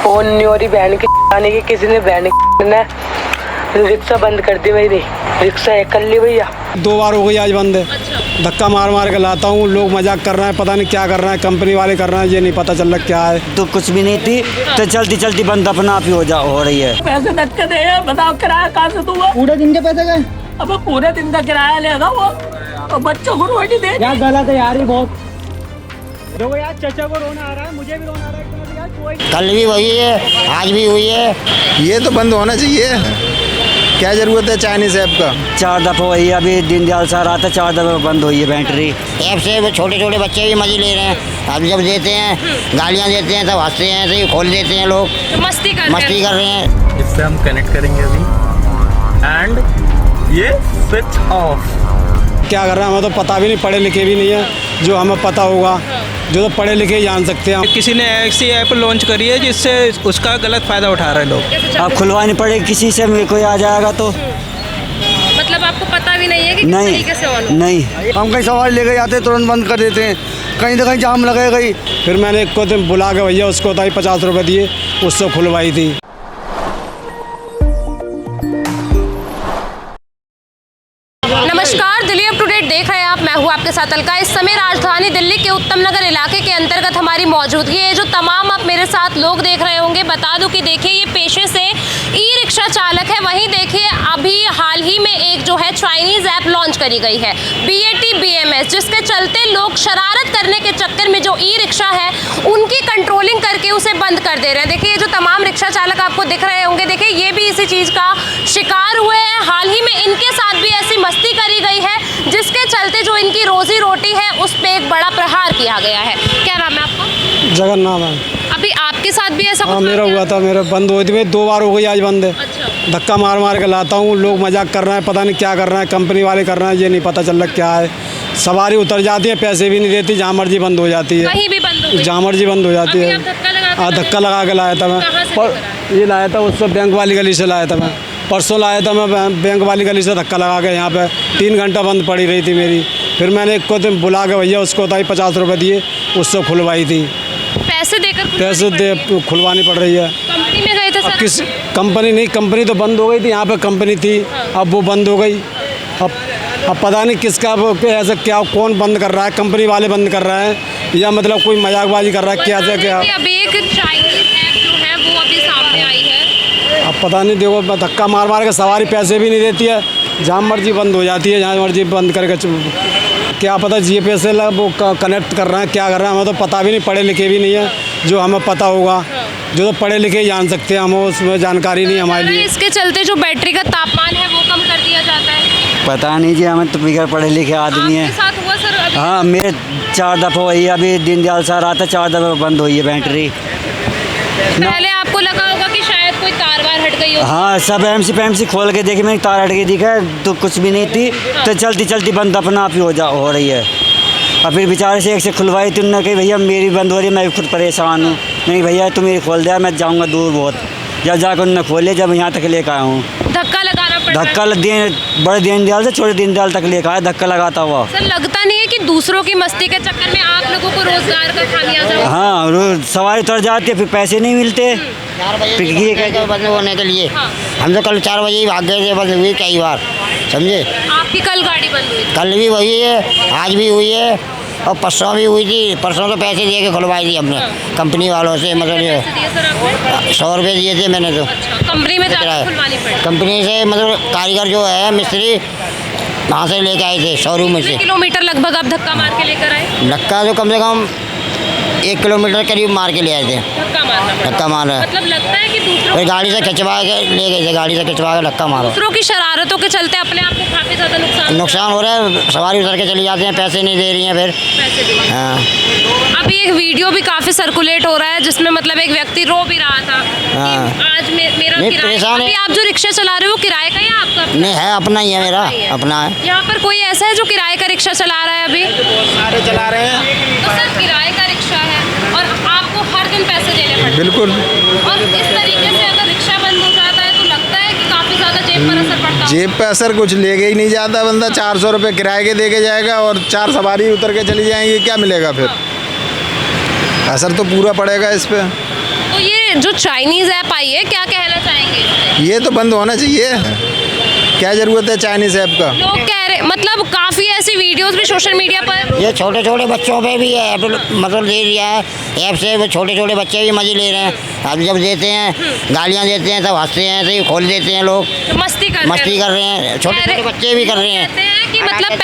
Phone नहीं हो रही बहन की आने की, किसी ने बहन ने रिक्शा बंद कर दी मेरी, रिक्शा है कर ली भैया। 2 बार हो गई आज बंद। धक्का मार मार के लाता हूँ, लोग मजाक कर रहे हैं, पता नहीं क्या कर रहे हैं, कंपनी वाले कर रहे हैं, ये नहीं पता चल रहा क्या है। तो कुछ भी नहीं थी, तो चलती चलती बंद अपना आप ही हो रही है। पैसे धक्के दे, बताओ किराया कहाँ से दूंगा? पूरे दिन के पैसे गए। अब पूरे दिन का किराया लेगा वो, और बच्चों को रोटी दे। यार गलत है यार, ये बहुत देखो यार, चाचा को रोना आ रहा है, मुझे भी रोना आ रहा है। यार कोई कल भी वही है, आज भी हुई है। ये तो बंद होना चाहिए, क्या जरूरत है चाइनीज ऐप का? 4 दफा वही अभी दीनदयाल सर आता, 4 दफा बंद हुई है बैटरी ऐप से वो छोटे छोटे बच्चे भी मजे ले रहे हैं। अब जब देते हैं गालियाँ देते हैं तब हंसते हैं, ऐसे ही खोल देते हैं लोग, तो मस्ती कर रहे हैं। इससे हम कनेक्ट करेंगे अभी एंड ये स्विच ऑफ। क्या कर रहे हैं हमें तो पता भी नहीं, पढ़े लिखे भी नहीं है, जो हमें पता होगा, जो तो पढ़े लिखे ही जान सकते हैं। किसी ने ऐसी ऐप लॉन्च करी है जिससे उसका गलत फायदा उठा रहे हैं लोग। अब खुलवानी पड़ेगी किसी से, मेरे कोई आ जाएगा तो। मतलब आपको पता भी नहीं है कि किस नहीं तरीके से ऑन हो? नहीं, हम कहीं सवारी लेके जाते तुरंत बंद कर देते हैं, कहीं ना कहीं जाम लगेगा ही। फिर मैंने एक को बुला के भैया उसको था 50 रुपये दिए, उससे खुलवाई थी। नमस्कार, दिल्ली अप टू डेट देख रहे हैं आप। मैं हूं आपके साथ अलका। इस समय राजधानी दिल्ली के उत्तम नगर इलाके के अंतर्गत हमारी मौजूदगी है। जो तमाम आप मेरे साथ लोग देख रहे होंगे, बता दूं कि देखिए ये पेशे से ई रिक्शा चालक है। वहीं देखिए अभी हाल ही में एक जो है चाइनीज ऐप लॉन्च करी गई है, BAT BMS, जिसके चलते लोग शरारत करने के चक्कर में जो ई रिक्शा है उनकी कंट्रोलिंग करके उसे बंद कर दे रहे हैं। देखिए जो तमाम रिक्शा चालक आपको दिख रहे होंगे, देखिए ये भी इसी चीज का शिकार हुए हैं। हाल ही में इनके साथ भी ऐसी मस्ती करी गई है जिसके चलते जो इनकी रोजी रोटी है उस पे एक बड़ा प्रहार किया गया है। क्या नाम है आपका? जगन्नाथ है। अभी आपके साथ भी ऐसा हाँ कुछ मेरा हुआ था, मेरा बंद हुई थी, 2 बार हो गई आज बंद। अच्छा। धक्का मार मार के लाता हूँ, लोग मजाक कर रहे हैं, पता नहीं क्या कर रहे हैं, कंपनी वाले कर रहे हैं, ये नहीं पता चल रहा क्या है। सवारी उतर जाती है, पैसे भी नहीं देती, जहाँ मर्जी बंद हो जाती है, कहीं भी बंद हो गई? जहाँ मर्जी बंद हो जाती है। धक्का लगा के लाया था मैं, पर ये लाया था उससे बैंक वाली गली से लाया था मैं, परसों लाया था मैं बैंक वाली गली से धक्का लगा के। यहाँ पे 3 घंटा बंद पड़ी रही थी मेरी। फिर मैंने एक को बुला के भैया उसको था 50 रुपये दिए, उससे खुलवाई थी। पैसे देकर पैसे दे खुलवानी पड़ रही है। कंपनी में गए थे सर? किस कंपनी नहीं, कंपनी तो बंद हो गई थी, यहाँ पे कंपनी थी, अब वो बंद हो गई। अब पता नहीं किसका ऐसा क्या, कौन बंद कर रहा है, कंपनी वाले बंद कर रहे हैं या मतलब कोई मजाकबाजी कर रहा है, क्या से क्या। अभी एक चाइनीज ऐप जो है वो अभी सामने आई है। अब पता नहीं, देखो धक्का मार मार के सवारी पैसे भी नहीं देती है, जहाँ मर्जी बंद हो जाती है, जहाँ मर्जी बंद करके क्या पता GPS से वो कनेक्ट कर रहे हैं, क्या कर रहे हैं, हमें तो पता भी नहीं, पढ़े लिखे भी नहीं है, जो हमें पता होगा, जो तो पढ़े लिखे ही जान सकते हैं, हमें उसमें जानकारी नहीं हमारे लिए। इसके चलते जो बैटरी का तापमान है वो कम कर दिया जाता है। पता नहीं जी, हमें तो बिगड़ पढ़े लिखे आदमी है। आपके साथ हुआ सर अभी? हाँ मेरे 4 दफा वही अभी दीनदयाल सर आता, 4 दफा बंद हुई है बैटरी। पहले आपको लगा होगा कि शायद कोई तार वार हट गई हो। हाँ सब MC खोल के देखी मैंने, तार हट के दिखा तो कुछ भी नहीं थी, तो चलती चलती बंद अपना आप ही हो रही है। और फिर बेचारे से एक से खुलवाई थी, उन्होंने कही भैया मेरी बंद हो रही है, मैं भी खुद परेशान हूँ। नहीं भैया तुम मेरी खोल दिया, मैं जाऊँगा दूर बहुत। जब जाकर उन्होंने खोले, जब यहाँ तक लेकर आया हूँ, धक्का लगाना पड़ रहा है। धक्का बड़े दीनदयाल से छोटे दीनदयाल तक लेकर आया, धक्का लगाता हुआ। सर लगता नहीं है कि दूसरों की मस्ती के चक्कर में आप लोगों को रोजगार का खामियाजा हो? हाँ सवारी उतर जाती है, फिर पैसे नहीं मिलते। 4 बजे बंद होने के लिए हम तो कल 4 बजे ही भाग गए थे, बंद हुई कई बार, समझे। आपकी कल गाड़ी बंद हुई? कल भी वही है, आज भी हुई है, और परसों भी हुई थी। परसों तो पैसे दे के खुलवाई थी हमने कंपनी वालों से, मतलब ये 100 रुपये दिए थे मैंने तो। कंपनी में जाकर खुलवानी पड़ी? कंपनी से मतलब कारीगर जो है मिस्त्री, वहाँ से लेके आए थे शोरूम से। किलोमीटर लगभग आप धक्का मार के लेकर आए? धक्का तो कम से कम 1 किलोमीटर करीब मार के ले आए थे। धक्का मारा, मतलब लगता है कि दूसरों गाड़ी से खिंचवा के ले गए थे, गाड़ी से खिंचवा के धक्का मारा। दूसरों की शरारतों के चलते अपने आप को काफी ज्यादा नुकसान हो रहा है, सवारी उतर के चली जाते हैं, पैसे नहीं दे रही हैं फिर। पैसे भी। हाँ। अभी एक वीडियो भी काफी सर्कुलेट हो रहा है जिसमें मतलब एक व्यक्ति रो भी रहा था हाँ। कि आज मेरा नहीं, किराया। परेशान है। अभी आप जो रिक्शा चला रहे हो वो किराए का या आपका? नहीं है, अपना ही है, मेरा अपना है। यहाँ पर कोई ऐसा है जो किराए का रिक्शा चला रहा है अभी? सारे चला रहे हैं। तो सर किराए का रिक्शा है और आपको हर दिन पैसे देने पड़ते हैं। बिल्कुल। और इस तरीके से अगर रिक्शा बंद हो जाता है तो लगता है कि काफी ज्यादा जेब पर असर पड़ता है। जेब पे असर कुछ लेके ही नहीं जाता बंदा, 400 रुपये किराए के दे के जाएगा और 4 सवारी उतर के चली जाएंगी, क्या मिलेगा फिर? असर तो पूरा पड़ेगा इस पे। तो ये जो चाइनीज ऐप आई है, क्या कहना चाहेंगे इससे? ये तो बंद होना चाहिए। क्या ज़रूरत है चाइनीज़ ऐप का? लोग कह रहे, मतलब काफ़ी ऐसी वीडियोस भी सोशल मीडिया पर। ये छोटे छोटे बच्चों पे भी है मतलब दे दिया है ऐप से, वो छोटे छोटे बच्चे भी मज़े ले रहे हैं। अब जब देते हैं गालियाँ देते हैं तब हंसते हैं, तो ये खोल देते हैं लोग, तो मस्ती कर रहे हैं। छोटे छोटे बच्चे भी कर रहे हैं। कहते हैं कि मतलब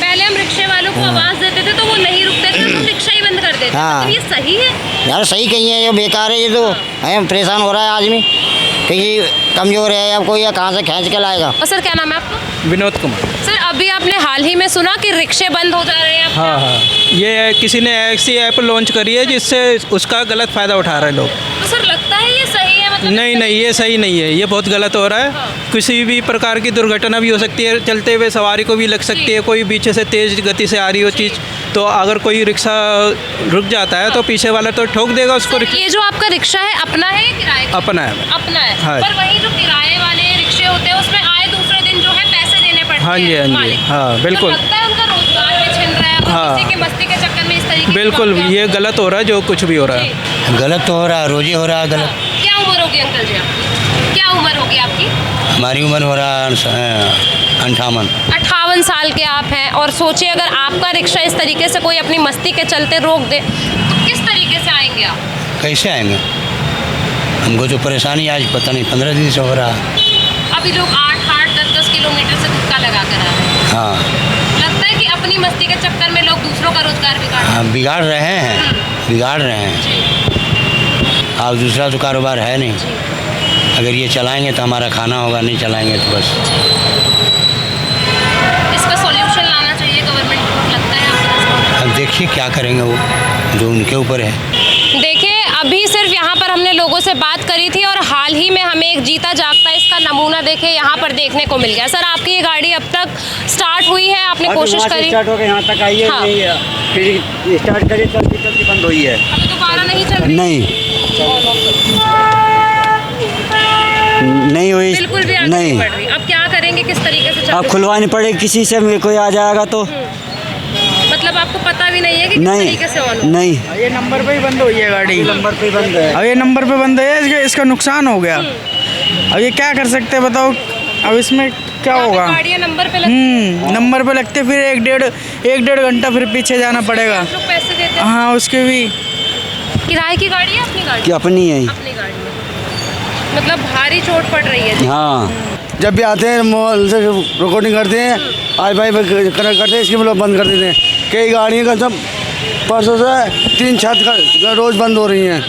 पहले हम रिक्शे वालों को आवाज़ देते थे तो वो नहीं रुकते थे, तो हम रिक्शा ही बंद कर देते थे। हाँ। तो ये सही है यार? सही कहीं है, ये बेकार है। ये तो परेशान हो रहा है आदमी, कहीं कमज़ोर है या कोई, या कहाँ से खींच के लाएगा। और सर क्या नाम है आपका? विनोद कुमार। सर अभी आपने हाल ही में सुना कि रिक्शे बंद हो जा रहे हैं? हाँ हाँ, ये किसी ने ऐसी ऐप लॉन्च करी है जिससे उसका गलत फ़ायदा उठा रहे हैं लोग। तो सर लगता है ये सही है? मतलब नहीं नहीं, ये सही नहीं है, ये बहुत गलत हो रहा है। किसी भी प्रकार की दुर्घटना भी हो सकती है, चलते हुए सवारी को भी लग सकती है। कोई पीछे से तेज़ गति से आ रही हो चीज़, तो अगर कोई रिक्शा रुक जाता है तो पीछे वाला तो ठोक देगा उसको। ये जो आपका रिक्शा है अपना है या किराए का? अपना है। अपना है। हाँ। पर वही जो किराए वाले रिक्शे होते हैं उसमें आए दूसरे दिन जो है पैसे देने पड़ते हैं। हाँ जी, हाँ जी, मालिक। हाँ, बिल्कुल। तो लगता है उनका रोजगार भी छिन रहा है अगर हाँ। किसी के मस्ती के चक्कर में इस तरीके की बिल्कुल, बातें ये गलत हो रहा है जो कुछ भी हो रहा है। गलत तो हो रहा है, रोज़ ही हो रहा है गलत। क्या उम्र होगी अंकल जी आपकी? क्या उम्र होगी आपकी? हमारी उम्र हो रहा है 58। 58 साल के आप हैं, और सोचिए अगर आपका रिक्शा इस तरीके से कोई अपनी मस्ती के चलते रोक दे तो किस तरीके से आएंगे आप? कैसे आएंगे? हमको जो परेशानी आज पता नहीं 15 दिन से हो रहा है। अभी लोग 8-8, 10-10 किलोमीटर से धक्का लगा कर आ रहे हैं। हाँ, लगता है कि अपनी मस्ती के चक्कर में लोग दूसरों का रोजगार बिगाड़ रहे हैं। अब दूसरा तो कारोबार है नहीं। अगर ये चलाएंगे तो हमारा खाना होगा, नहीं चलाएंगे तो बस। इसका सॉल्यूशन लाना चाहिए गवर्नमेंट को, लगता है आपको? अब देखिए क्या करेंगे, वो जो उनके ऊपर है। देखिए अभी सिर्फ यहाँ पर हमने लोगों से बात करी थी और हाल ही में हमें एक जीता जागता इसका नमूना देखे यहाँ पर देखने को मिल गया। सर आपकी ये गाड़ी अब तक स्टार्ट हुई है? आपने कोशिश करी? स्टार्ट हो गई, यहाँ तक आई है। हाँ। फिर स्टार्ट करी, चलती बंद हुई है। अभी दोबारा नहीं चल रही? नहीं हुई, बिल्कुल भी आगे नहीं बढ़ रही। अब क्या करेंगे, किस तरीके से अब खुलवानी पड़ेगी किसी से, मेरे कोई आ जाएगा तो। मतलब आपको पता भी नहीं है कि किस तरीके से ऑन हो? नहीं, ये नंबर पे ही बंद हुई है गाड़ी। नंबर पे बंद है। अब ये नंबर पे बंद है, इसका नुकसान हो गया। अब ये क्या कर सकते हैं बताओ? अब इसमें क्या होगा? गाड़ियाँ नंबर पे लगती हैं। नंबर पे लगते फिर एक डेढ़ घंटा फिर पीछे जाना पड़ेगा। आप लोग पैसे देते हैं? हाँ, उसके भी। किराए की गाड़ी है अपनी गाड़ी? कि अपनी है। अपनी गाड़ी है। मतलब भारी चोट पड़ रही है। हाँ, जब भी आते हैं मोबाइल से रिकॉर्डिंग करते हैं, आई फाई कनेक्ट करते हैं, इसके मतलब बंद कर देते हैं। कई गाड़ियाँ का सब परसों से 3 छत का रोज़ बंद हो रही हैं।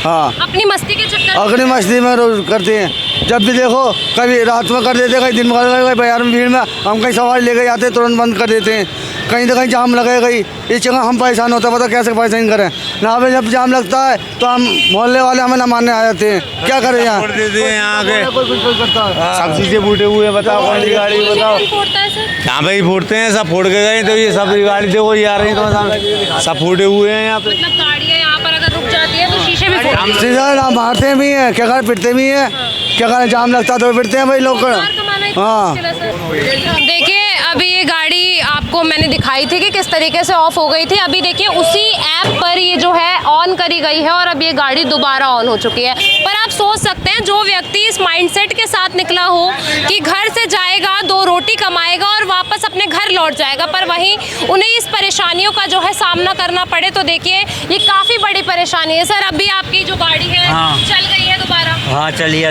हाँ, अपनी मस्ती के चक्कर अगली मस्ती में रोज करते हैं। जब भी देखो, कभी रात में कर देते हैं, कहीं दिन में कर देते हैं, कहीं बाजार में भीड़ में हम कहीं सवारी लेके जाते हैं तुरंत बंद कर देते हैं। कहीं ना कहीं जाम लगे, कहीं इस जगह हम परेशान होते हैं, पता कैसे परेशान करें ना। हमें जब जाम लगता है तो हम मोहल्ले वाले हमें ना मानने आ जाते हैं। क्या करें यहाँ सब चीज़ें फूटे हुए हैं, बताओ कौन सी गाड़ी बताओ। फोड़ता है सर? यहाँ पे ही फूटते हैं, सब फोड़ के गए। तो ये सब गाड़ी देखो ये आ रही है तो सब फूटे हुए हैं यहाँ पे। मतलब गाड़ियाँ यहाँ पर अगर रुक जाती है तो शीशे भी फोड़ सीधा ना मारते भी हैं, क्या करें पिटते भी हैं, क्या करें जाम लगता तो पिटते हैं भाई लोग। हाँ, देखिए अभी ये गाड़ी आपको मैंने दिखाई थी कि किस तरीके से ऑफ हो गई थी। अभी देखिए उसी ऐप पर ये जो है ऑन करी गई है और अब ये गाड़ी दोबारा ऑन हो चुकी है। पर आप सोच सकते हैं जो व्यक्ति इस माइंडसेट के साथ निकला हो कि घर से जाएगा, 2 रोटी कमाएगा और वापस अपने घर लौट जाएगा, पर वहीं उन्हें इस परेशानियों का जो है सामना करना पड़े, तो देखिए ये काफ़ी बड़ी परेशानी है। सर अभी आपकी जो गाड़ी है चल गई है दोबारा? हाँ चलिए,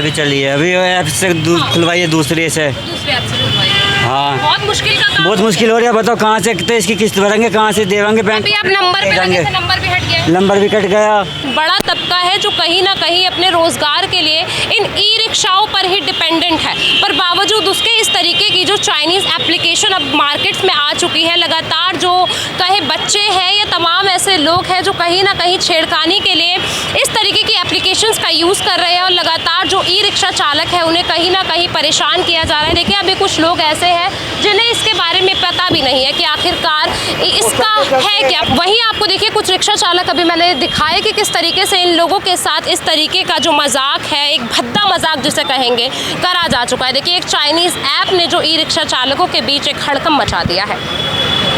अभी ऐप से खुलवाइए, दूसरे से। दूसरे ऐप से खुलवाइए? हाँ, बहुत मुश्किल का काम। बहुत मुश्किल हो रहा है। बताओ कहाँ से तो इसकी किस्त भरेंगे, कहाँ से देवांगे बैंक? अभी आप नंबर पे लगे थे, नंबर भी हट गया। नंबर भी कट गया। बड़ा तबका है जो कहीं ना कहीं अपने रोजगार के लिए इन ई रिक्शाओं पर ही डिपेंडेंट है, पर बावजूद उसके इस तरीके की जो चाइनीज़ एप्लीकेशन अब मार्केट्स में आ चुकी है, लगातार जो कहे बच्चे हैं या तमाम ऐसे लोग हैं जो कहीं ना कहीं छेड़खानी के लिए इस तरीके की एप्लीकेशंस का यूज़ कर रहे हैं और लगातार जो ई रिक्शा चालक है उन्हें कहीं ना कहीं परेशान किया जा रहा है। देखिए अभी कुछ लोग ऐसे हैं जिन्हें इसके बारे में पता भी नहीं है कि आखिरकार इसका है क्या। वहीं आपको देखिए कुछ रिक्शा चालक अभी मैंने दिखाए कि किस तरीके से इन लोगों के साथ इस तरीके का जो मजाक है, एक भद्दा मजाक जिसे कहेंगे, करा जा चुका है। देखिए एक चाइनीज़ ऐप ने जो ई रिक्शा चालकों के बीच एक हड़कंप मचा दिया है।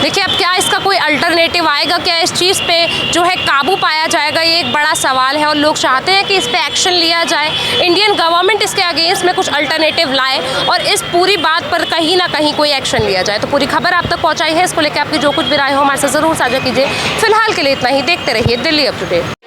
देखिए अब क्या इसका कोई अल्टरनेटिव आएगा, क्या इस चीज़ पे जो है काबू पाया जाएगा, ये एक बड़ा सवाल है और लोग चाहते हैं कि इस पे एक्शन लिया जाए, इंडियन गवर्नमेंट इसके अगेंस्ट में कुछ अल्टरनेटिव लाए और इस पूरी बात पर कहीं ना कहीं कोई एक्शन लिया जाए। तो पूरी खबर आप तक पहुंचाई है, इसको लेकर आपकी जो कुछ भी राय हो हमारे साथ ज़रूर साझा कीजिए। फिलहाल के लिए इतना ही, देखते रहिए दिल्ली अपडेट।